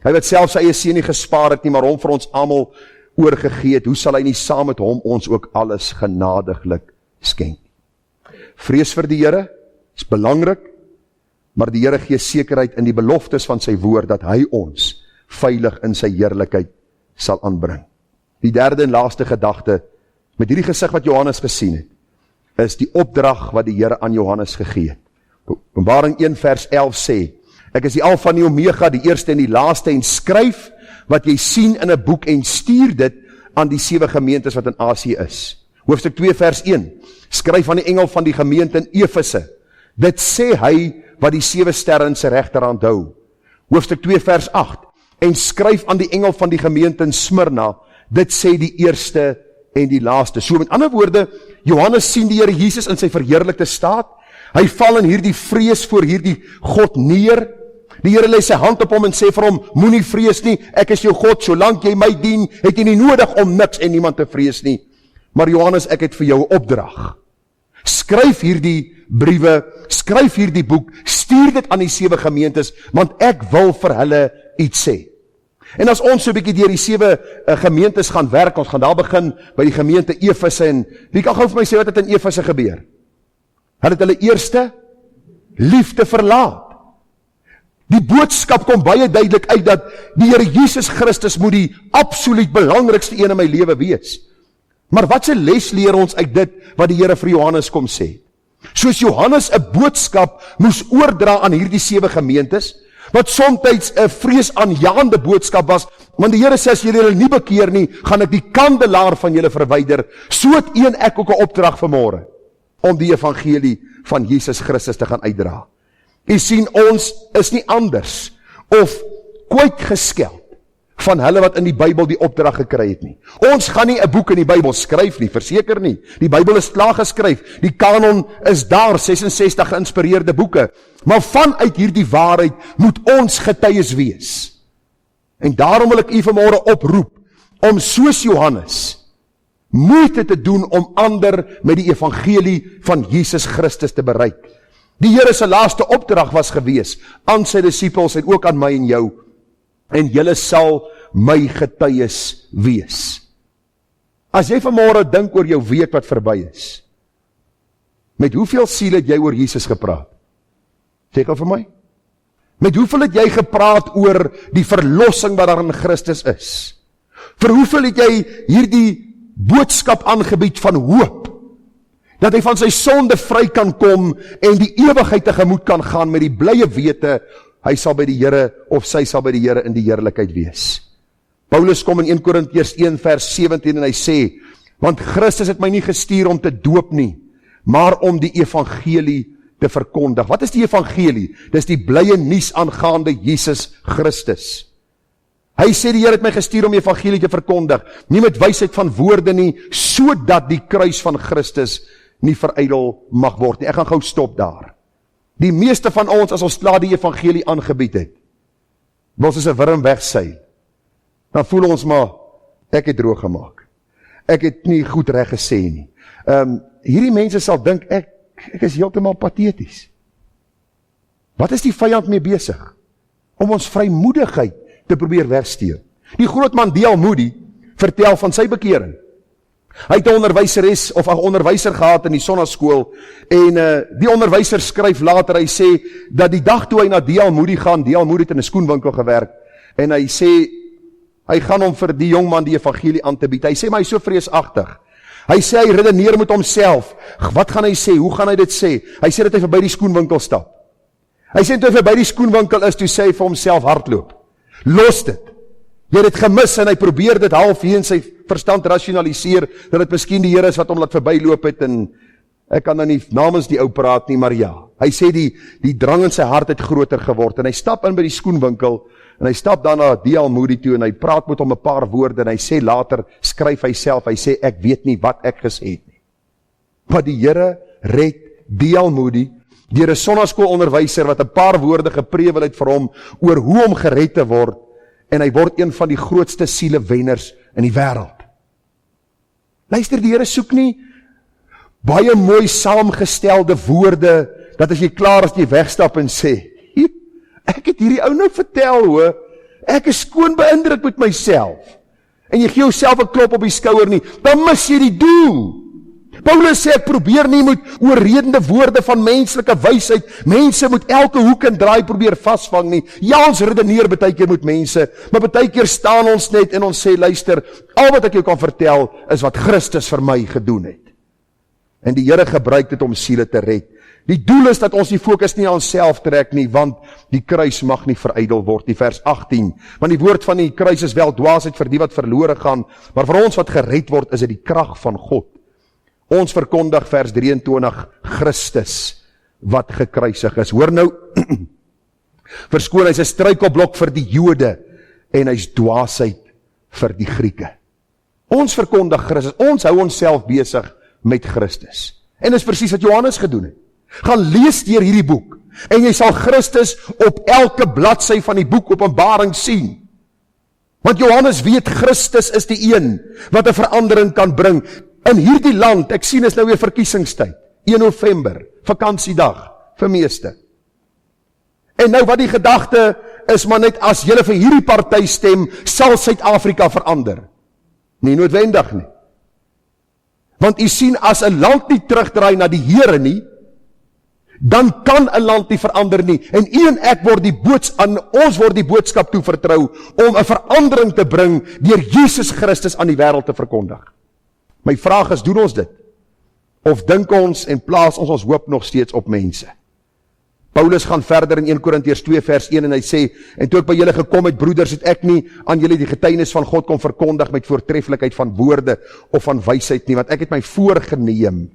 Hy wat self sy eie seun nie gespaar het nie, maar hom vir ons almal oorgegee het, hoe sal hy nie saam met hom ons ook alles genadiglik skenk? Vrees vir die Here is belangrik, maar die Here gee sekerheid in die beloftes van sy woord, dat hy ons veilig in sy heerlikheid sal aanbring. Die derde en laaste gedagte, met hierdie gesig wat Johannes gesien het, is die opdrag wat die Here aan Johannes gegee het. Openbaring 1 vers 11 sê, ek is die Alfa en die Omega, die eerste en die laaste, en skryf wat jy sien in 'n boek en stuur dit aan die 7 gemeentes wat in Asië is. Hoofstuk 2 vers 1, skryf aan die engel van die gemeente in Efese, dit sê hy wat die 7 sterre in sy regterhand hou. Hoofstuk 2 vers 8, en skryf aan die engel van die gemeente in Smyrna, dit sê die eerste en die laaste. So met ander woorde, Johannes sien die Here Jesus in sy verheerlikte staat, hy val in hierdie vrees voor hierdie God neer, die Here lê sy hand op hom en sê vir hom, moenie vrees nie, ek is jou God, solank jy my dien, het jy nie nodig om niks en niemand te vrees nie. Maar Johannes, ek het vir jou 'n opdrag. Skryf hierdie briewe, skryf hierdie boek, stuur dit aan die 7 gemeentes, want ek wil vir hulle iets sê. En as ons so 'n bietjie deur die 7 gemeentes gaan werk, ons gaan daar begin by die gemeente Efese, en wie kan gou vir my sê wat het in Efese gebeur? Hulle het hulle eerste liefde verlaat. Die boodskap kom baie duidelik uit dat die Here Jesus Christus moet die absoluut belangrikste een in my lewe wees. Maar wat se les leer ons uit dit wat die Here vir Johannes kom sê? Soos Johannes 'n boodskap moes oordra aan hierdie 7 gemeentes, wat soms 'n vreesaanjaende boodskap was, want die Here sê, as julle nie bekeer nie, gaan ek die kandelaar van julle verwyder. So het een ek ook 'n opdrag vanmôre, om die evangelie van Jesus Christus te gaan uitdra. U sien, ons is nie anders of kwytgeskeld van hulle wat in die Bybel die opdrag gekry het nie. Ons gaan nie 'n boek in die Bybel skryf nie, verseker nie. Die Bybel is klaar geskryf, die kanon is daar, 66 geïnspireerde boeke. Maar vanuit hierdie waarheid moet ons getuies wees. En daarom wil ek u vanmôre oproep om soos Johannes moeite te doen om ander met die evangelie van Jesus Christus te bereik. Die Here se laaste opdrag was gewees aan sy disippels en ook aan my en jou. en julle sal my getuies wees. As jy vanmôre dink oor jou week wat verby is, met hoeveel siele het jy oor Jesus gepraat? Sê gou vir my. Met hoeveel het jy gepraat oor die verlossing wat daar in Christus is? Vir hoeveel het jy hierdie boodskap aangebied van hoop, dat hy van sy sonde vry kan kom en die ewigheid tegemoet kan gaan met die blye wete, hy sal by die Here of sy sal by die Here in die heerlikheid wees. Paulus kom in 1 Korintiërs 1 vers 17 en hy sê, want Christus het my nie gestuur om te doop nie, maar om die evangelie te verkondig. Wat is die evangelie? Dis die blye nuus aangaande Jesus Christus. Hy sê die Here het my gestuur om die evangelie te verkondig, nie met wysheid van woorde nie, sodat die kruis van Christus nie verydel mag word nie. Ek gaan gou stop daar. Die meeste van ons, as ons klaar die evangelie aangebied het, wil ons 'n wurm wegseil. Dan voel ons maar, ek het droog gemaak. Ek het nie goed reg gesê nie. Hierdie mense sal dink, ek is heeltemal pateties. Wat is die vyand mee besig? Om ons vrymoedigheid te probeer wegsteek. Die groot man D.L. Moody vertel van sy bekering. Hy het 'n onderwyseres of 'n onderwyser gehad in die sonnaskool en die onderwyser skryf later, hy sê dat die dag toe hy na D.L. Moody gaan, D.L. Moody het in 'n skoenwinkel gewerk en hy sê hy gaan hom vir die jong man die evangelie aan te bied. Hy sê maar hy is so vreesagtig. Hy sê hy redeneer met homself. Wat gaan hy sê? Hoe gaan hy dit sê? Hy sê dat hy verby die skoenwinkel stap. Hy sê toe hy verby die skoenwinkel is, toe sê hy vir homself hardloop. Los dit. Jy het dit gemis en hy probeer dit half hier in sy verstand rationaliseer, dat dit miskien die Here is wat hom laat verbyloop het en ek kan nou nie namens die ou praat nie, maar ja. Hy sê die drang in sy hart het groter geword en hy stap in by die skoenwinkel en hy stap dan na D.L. Moody toe en hy praat met hom 'n paar woorde en hy sê later, skryf hy self, hy sê ek weet nie wat ek gesê het nie. Maar die Here red D.L. Moody deur 'n sonnaskoolonderwyser wat 'n paar woorde gepreewel het vir hom oor hoe om gered te word en hy word een van die grootste sielewenners in die wêreld. Luister, die Here soek nie baie mooi saamgestelde woorde, dat as jy klaar is, jy wegstap en sê, ek het hierdie ou nou vertel, hoor, ek is skoon beïndruk met myself, en jy gee jouself 'n klop op die skouer nie, dan mis jy die doel. Paulus sê, ek probeer nie met oorredende woorde van menslike wysheid, mense moet elke hoek en draai probeer vasvang nie. Ja, ons redeneer baie keer met mense, maar baie keer staan ons net en ons sê, luister, al wat ek jou kan vertel, is wat Christus vir my gedoen het. En die Here gebruik dit om siele te red. Die doel is dat ons die fokus nie aan onsself trek nie, want die kruis mag nie verydel word, die vers 18. Want die woord van die kruis is wel dwaasheid vir die wat verlore gaan, maar vir ons wat gered word, is dit die krag van God. Ons verkondig vers 23, Christus wat gekruisig is. Hoor nou, verskoon, hy is 'n struikelblok vir die Jode en hy's dwaasheid vir die Grieke. Ons verkondig Christus, ons hou onsself besig met Christus. En dis presies wat Johannes gedoen het. Gaan lees deur hierdie boek en jy sal Christus op elke bladsy van die boek Openbaring sien. Want Johannes weet Christus is die een wat 'n verandering kan bring. In hierdie land, ek sien is nou weer verkiesingstyd, 1 November, vakansiedag, vir meeste. En nou wat die gedagte is, maar net as julle vir hierdie party stem, sal Suid-Afrika verander. Nie noodwendig nie. Want u sien, as 'n land nie terugdraai na die Here nie, dan kan 'n land nie verander nie. En u en ek word ons word die boodskap toevertrou om 'n verandering te bring deur Jesus Christus aan die wêreld te verkondig. My vraag is, doen ons dit? Of dink ons en plaas ons hoop nog steeds op mense? Paulus gaan verder in 1 Korintiërs 2 vers 1 en hy sê, en toe ek by julle gekom het, broeders, het ek nie aan julle die getuienis van God kom verkondig met voortreffelikheid van woorde of van wysheid nie, want ek het my voorgeneem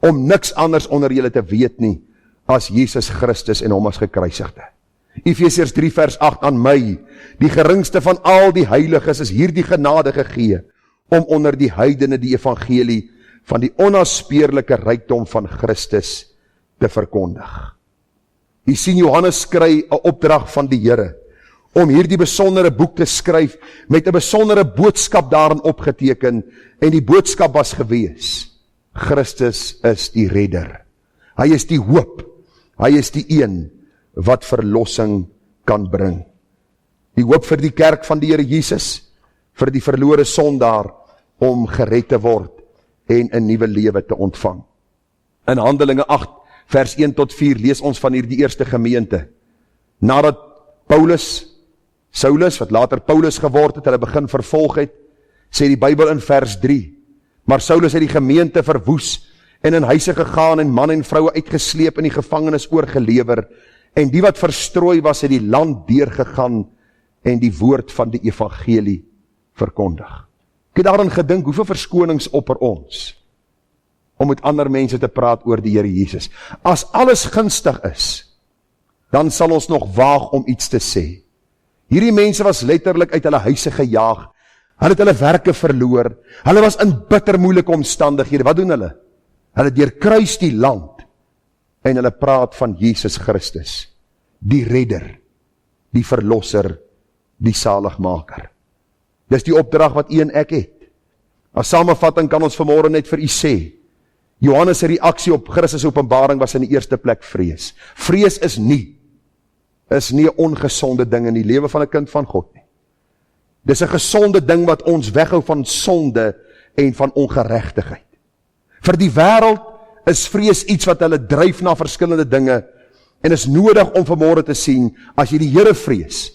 om niks anders onder julle te weet nie, as Jesus Christus en hom as gekruisigde. Efesiërs 3 vers 8, aan my, die geringste van al die heiliges, is hierdie genade gegee, om onder die heidene die evangelie van die onnaspeurlike rykdom van Christus te verkondig. Jy sien, Johannes skry 'n opdrag van die Here, om hierdie besondere boek te skryf, met 'n besondere boodskap daarin opgeteken, en die boodskap was gewees, Christus is die redder. Hy is die hoop, hy is die een, wat verlossing kan bring. Die hoop vir die kerk van die Here Jesus, vir die verlore sondaar, om gered te word en 'n nuwe lewe te ontvang. In Handelinge 8, vers 1-4, lees ons van hierdie eerste gemeente. Nadat Saulus, wat later Paulus geword het, hulle begin vervolg het, sê die Bybel in vers 3, maar Saulus het die gemeente verwoes, en in huise gegaan, en man en vroue uitgesleep, in die gevangenis oorgelewer, en die wat verstrooi was, het die land deurgegaan, en die woord van die evangelie verkondig. Ek het daarin gedink, hoeveel verskonings opper ons, om met ander mense te praat oor die Here Jesus. As alles gunstig is, dan sal ons nog waag om iets te sê. Hierdie mense was letterlik uit hulle huise gejaag, hulle het hulle werke verloor, hulle was in bitter moeilike omstandighede. Wat doen hulle? Hulle deurkruis die land, en hulle praat van Jesus Christus, die redder, die verlosser, die saligmaker. Dis die opdrag wat u en ek het. As samevatting kan ons vanmôre net vir u sê, Johannes se reaksie op Christus openbaring was in die eerste plek vrees. Vrees is nie 'n ongesonde ding in die lewe van 'n kind van God nie. Dis 'n gesonde ding wat ons weghou van sonde en van ongeregtigheid. Vir die wêreld is vrees iets wat hulle dryf na verskillende dinge, en is nodig om vanmôre te sien, as jy die Here vrees,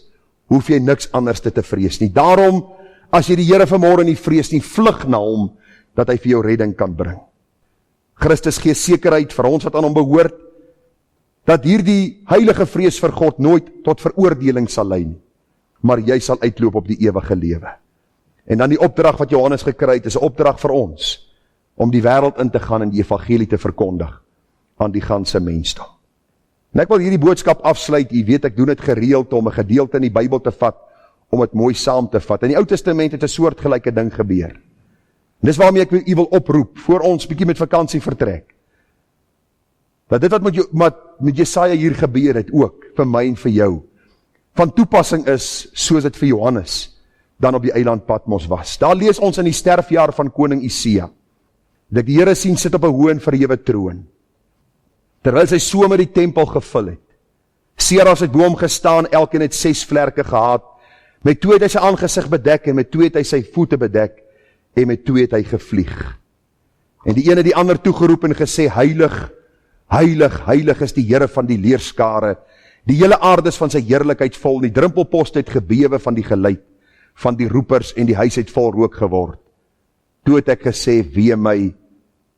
hoef jy niks anders te vrees nie. Daarom, as jy die Here vanmôre nie vrees nie, vlug na hom, dat hy vir jou redding kan bring. Christus gee sekerheid vir ons wat aan hom behoort, dat hierdie heilige vrees vir God nooit tot veroordeling sal lei nie, maar jy sal uitloop op die ewige lewe. En dan die opdrag wat Johannes gekry het, is 'n opdrag vir ons, om die wêreld in te gaan en die evangelie te verkondig aan die ganse mensdom. En ek wil hierdie boodskap afsluit, jy weet ek doen dit gereeld om 'n gedeelte in die Bybel te vat, om dit mooi saam te vat. In die Ou Testament het 'n soortgelyke ding gebeur. En dis waarmee ek u wil oproep, voor ons bietjie met vakansie vertrek. Dat dit wat met Jesaja hier gebeur het ook, vir my en vir jou, van toepassing is, soos dit vir Johannes, dan op die eiland Patmos was. Daar lees ons in die sterfjaar van koning Usia, dat die Here sien sit op 'n hoë en verhewe troon, terwyl sy so met die tempel gevul het. Serafs het bo hom gestaan, elkeen het 6 vlerke gehad, met 2 het hy sy aangesig bedek, en met 2 het hy sy voete bedek, en met 2 het hy gevlieg. En die een het die ander toegeroep en gesê, heilig, heilig, heilig is die Here van die leerskare, die hele aarde is van sy heerlikheid vol, die drempelposte het gebewe van die geluid, van die roepers, en die huis het vol rook geword. Toe het ek gesê, wee my,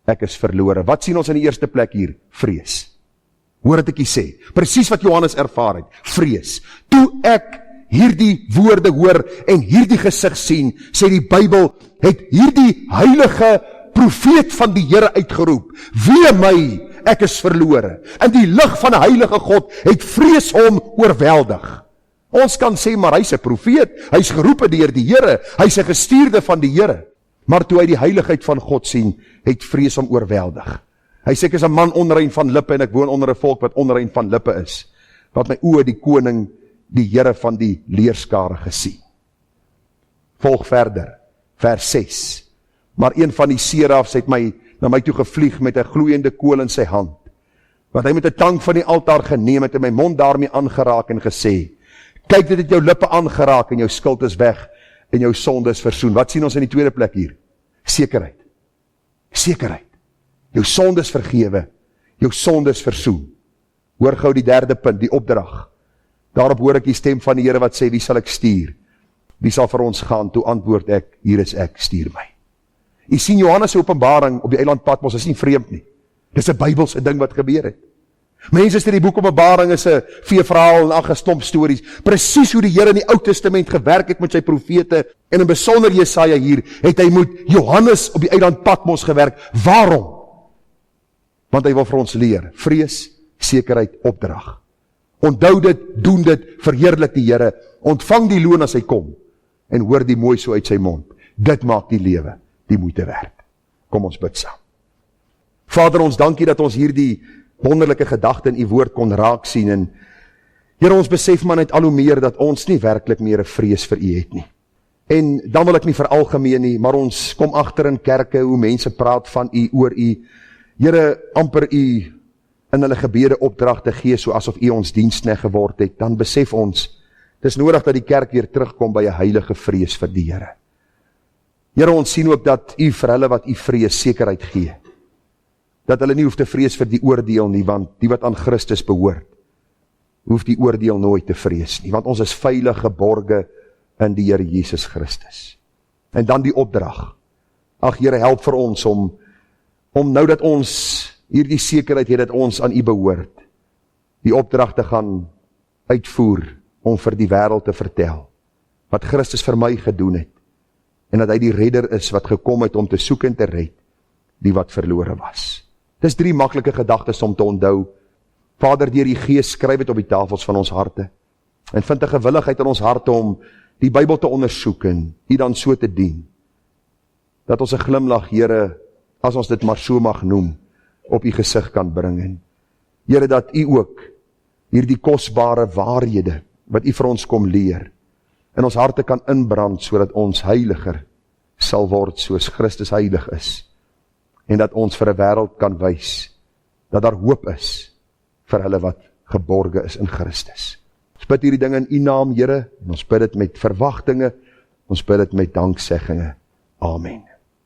ek is verlore. Wat sien ons in die eerste plek hier? Vrees. Hoor het ek sê, presies wat Johannes ervaar het, vrees. Toe ek hierdie woorde hoor en hierdie gesig sien, sê die Bybel, het hierdie heilige profeet van die Here uitgeroep, wee my, ek is verlore. In die lig van 'n heilige God het vrees hom oorweldig. Ons kan sê, maar hy's 'n profeet, hy's geroepe deur die Here, hy's 'n gestuurde van die Here. Maar toe hy die heiligheid van God sien, het vrees hom oorweldig. Hy sê, ek is 'n man onrein van lippe, en ek woon onder 'n volk wat onrein van lippe is, wat my oë die koning, die Here van die leerskare gesien. Volg verder, vers 6. Maar een van die serafs het na my toe gevlieg met 'n gloeiende kool in sy hand, wat hy met 'n tang van die altaar geneem het en my mond daarmee aangeraak en gesê, kyk, dit het jou lippe aangeraak en jou skuld is weg en jou sonde is versoen. Wat sien ons in die tweede plek hier? Sekerheid. Sekerheid. Jou sonde is vergewe, jou sonde is versoen. Hoor gou die derde punt, die opdrag. Daarop hoor ek die stem van die Here wat sê, wie sal ek stuur? Wie sal vir ons gaan? Toe antwoord ek, hier is ek, stuur my. U sien Johannes se openbaring op die eiland Patmos is nie vreemd nie. Dis 'n Bybelse ding wat gebeur het. Mense sê die boek Openbaring is 'n veeverhaal en 'n gestomp stories. Presies hoe die Here in die Ou Testament gewerk het met sy profete, en in besonder Jesaja hier, het hy met Johannes op die eiland Patmos gewerk. Waarom? Want hy wil vir ons leer, vrees, sekerheid, opdrag. Onthou dit, doen dit, verheerlik die Here, ontvang die loon as hy kom, en hoor die mooi so uit sy mond. Dit maak die lewe die moeite werd. Kom ons bid saam. Vader, ons dankie dat ons hierdie wonderlike gedagte in u woord kon raak sien, en Here, ons besef maar net al hoe meer dat ons nie werklik meer 'n vrees vir u het nie. En dan wil ek nie veralgemeen nie, maar ons kom agter in kerke hoe mense praat van u, oor u, Here, amper u in hulle gebede opdragte gee, so asof u ons diensknegt geword het. Dan besef ons Dit is nodig dat die kerk weer terugkom by 'n heilige vrees vir die Here. Here, ons sien ook dat U vir hulle wat U vrees sekerheid gee. Dat hulle nie hoef te vrees vir die oordeel nie, want die wat aan Christus behoort, hoef die oordeel nooit te vrees nie, want ons is veilig geborge in die Here Jesus Christus. En dan die opdrag. Ag Here, help vir ons om nou dat ons hierdie sekerheid het dat ons aan U behoort, die opdrag te gaan uitvoer om vir die wêreld te vertel wat Christus vir my gedoen het en dat hy die redder is wat gekom het om te soek en te red die wat verlore was. Dis 3 maklike gedagtes om te onthou. Vader, deur die Gees skryf dit op die tafels van ons harte en vind 'n gewilligheid in ons harte om die Bybel te ondersoek en U dan so te dien. Dat ons 'n glimlag, Here, as ons dit maar so mag noem, op U gesig kan bring. En Here, dat U ook hierdie kosbare waarhede wat U vir ons kom leer, in ons harte kan inbrand, sodat ons heiliger sal word soos Christus heilig is. En dat ons vir 'n wêreld kan wys, dat daar hoop is vir hulle wat geborge is in Christus. Ons bid hierdie dinge in U naam, Here, en ons bid dit met verwagtinge, ons bid dit met danksegginge. Amen.